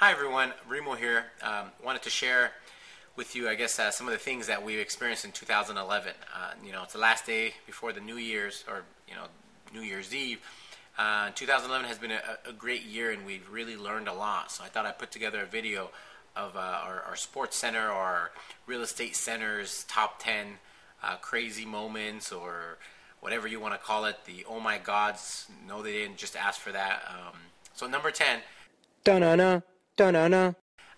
Hi everyone, Remo here. Wanted to share with you, some of the things that we've experienced in 2011. It's the last day before the New Year's, or New Year's Eve. 2011 has been a great year, and we've really learned a lot. So I thought I'd put together a video of our sports center, or our real estate center's top 10 crazy moments, or whatever you want to call it. The oh my gods, no, they didn't just ask for that. So number 10. Da-na-na. Da-na-na.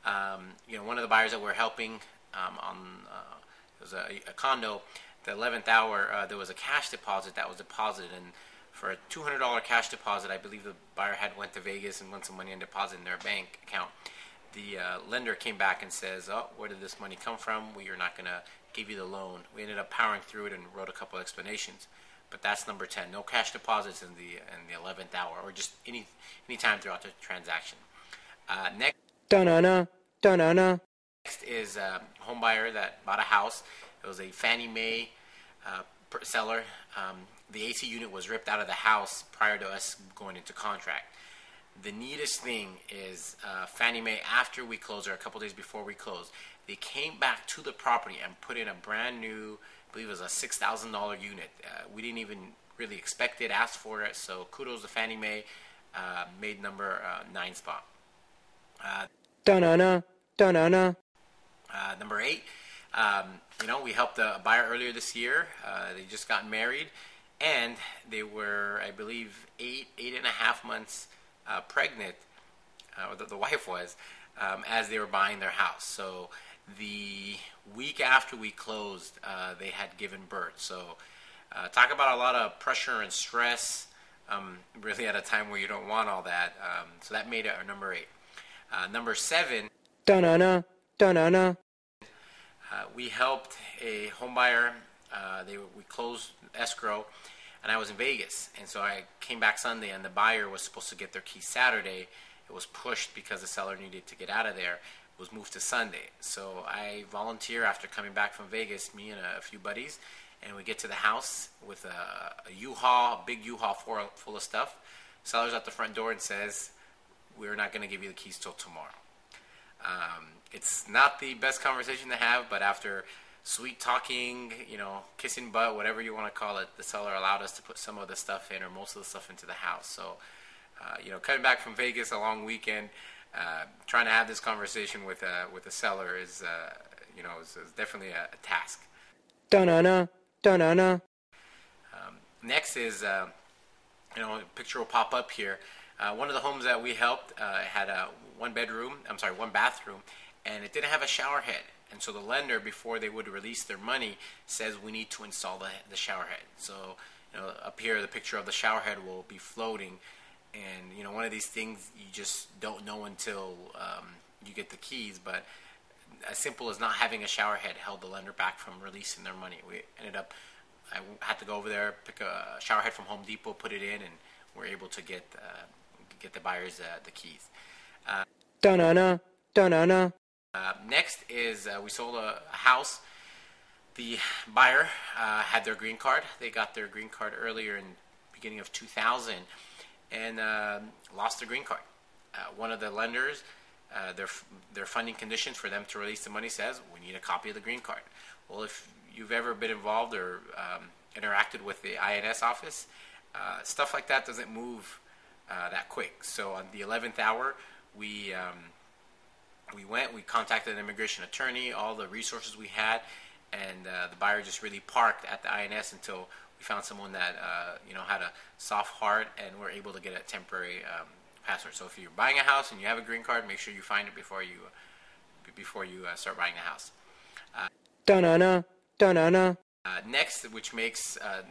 One of the buyers that we're helping it was a condo. The 11th hour, there was a cash deposit that was deposited, and for a $200 cash deposit, I believe the buyer had went to Vegas and won some money and deposited in their bank account. The lender came back and says, "Oh, where did this money come from? We are not going to give you the loan." We ended up powering through it and wrote a couple of explanations. But that's number 10. No cash deposits in the 11th hour, or just any time throughout the transaction. Next. Da-na-na. Da-na-na. Next is a home buyer that bought a house. It was a Fannie Mae seller. The AC unit was ripped out of the house prior to us going into contract. The neatest thing is Fannie Mae, after we closed, or a couple days before we closed, they came back to the property and put in a brand new, I believe it was a $6,000 unit. We didn't even really expect it, asked for it, so kudos to Fannie Mae. Made number 9 spot. Da-na-na. Da-na-na. Number 8, we helped a buyer earlier this year. They just got married, and they were, I believe, 8.5 months pregnant, or the wife was, as they were buying their house. So the week after we closed, they had given birth. So talk about a lot of pressure and stress, really at a time where you don't want all that. So that made it our number 8. Number 7. Da-na-na. Da-na-na. We helped a home buyer. We closed escrow, and I was in Vegas, and so I came back Sunday, and the buyer was supposed to get their keys Saturday. It was pushed because the seller needed to get out of there. It was moved to Sunday. So I volunteer after coming back from Vegas, me and a few buddies, and we get to the house with a U-Haul, a big U-Haul full of stuff. Seller's at the front door and says, "We're not going to give you the keys till tomorrow." It's not the best conversation to have, but after sweet talking, kissing butt, whatever you want to call it, the seller allowed us to put some of the stuff in, or most of the stuff, into the house. So, coming back from Vegas, a long weekend, trying to have this conversation with the seller is definitely a task. Da-na-na. Da-na-na. Next is, a picture will pop up here. One of the homes that we helped had one bathroom, and it didn't have a shower head. And so the lender, before they would release their money, says we need to install the shower head. So, up here, the picture of the shower head will be floating. And, one of these things you just don't know until you get the keys. But as simple as not having a shower head held the lender back from releasing their money. I had to go over there, pick a shower head from Home Depot, put it in, and we're able to get the buyers the keys. Da-na-na. Da-na-na. Next is we sold a house. The buyer had their green card. They got their green card earlier in beginning of 2000 and lost their green card. One of the lenders, their funding conditions for them to release the money says, we need a copy of the green card. Well, if you've ever been involved or interacted with the INS office, stuff like that doesn't move that quick. So on the 11th hour, we contacted an immigration attorney, all the resources we had, and the buyer just really parked at the INS until we found someone that had a soft heart, and we're able to get a temporary password. So if you're buying a house and you have a green card, make sure you find it before you start buying the house. Da-na-na. Da-na-na. Next, which makes our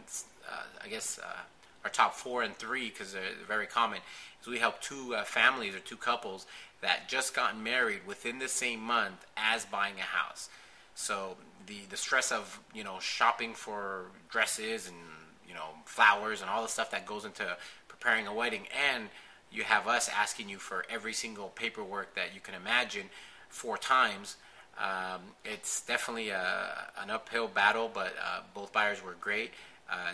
top 4 and 3, because they're very common, is we help two families or two couples that just got married within the same month as buying a house. So the stress of shopping for dresses and flowers and all the stuff that goes into preparing a wedding, and you have us asking you for every single paperwork that you can imagine 4 times. It's definitely an uphill battle, but both buyers were great.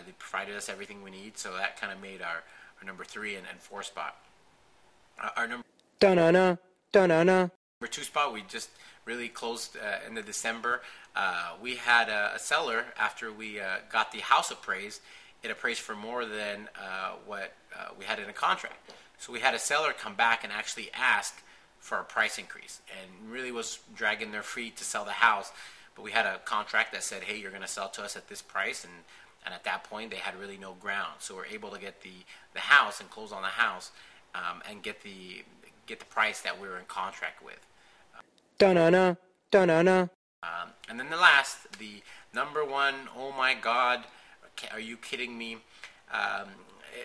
They provided us everything we need, so that kind of made our number 3 and 4 spot. Our number. Da-na-na. da-na-na. Number two spot, we just really closed end of December. We had a seller, after we got the house appraised, it appraised for more than what we had in a contract. So we had a seller come back and actually ask for a price increase, and really was dragging their feet to sell the house. But we had a contract that said, hey, you're going to sell to us at this price, and at that point they had really no ground. So we're able to get the house and close on the house, and get the price that we were in contract with. Da-na-na, da-na-na. And then the number one, oh my God, are you kidding me,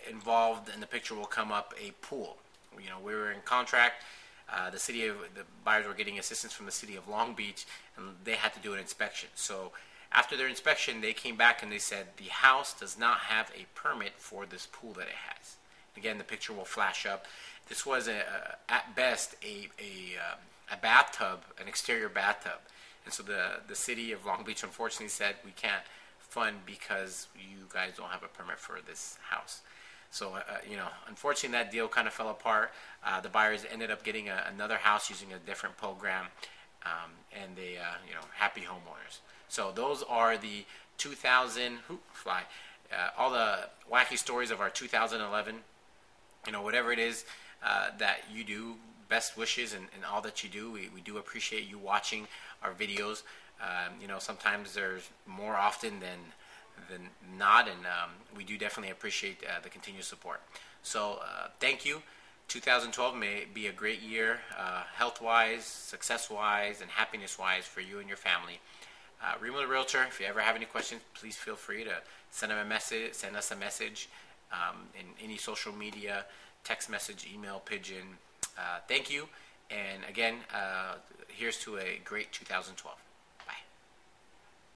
involved, and the picture will come up, a pool. We were in contract. The buyers were getting assistance from the city of Long Beach, and they had to do an inspection. So after their inspection, they came back and they said the house does not have a permit for this pool that it has. Again, the picture will flash up. This was at best a bathtub, an exterior bathtub, and so the city of Long Beach unfortunately said we can't fund because you guys don't have a permit for this house. So, unfortunately, that deal kind of fell apart. The buyers ended up getting another house using a different program, and they, happy homeowners. So those are the 2000, all the wacky stories of our 2011. Whatever it is that you do, best wishes and all that you do. We do appreciate you watching our videos. Sometimes there's more often than not, and we do definitely appreciate the continued support. So thank you. 2012 may be a great year, health-wise, success-wise, and happiness-wise for you and your family. Remo the Realtor, if you ever have any questions, please feel free to send us a message in any social media, text message, email, pigeon. Thank you, and again, here's to a great 2012.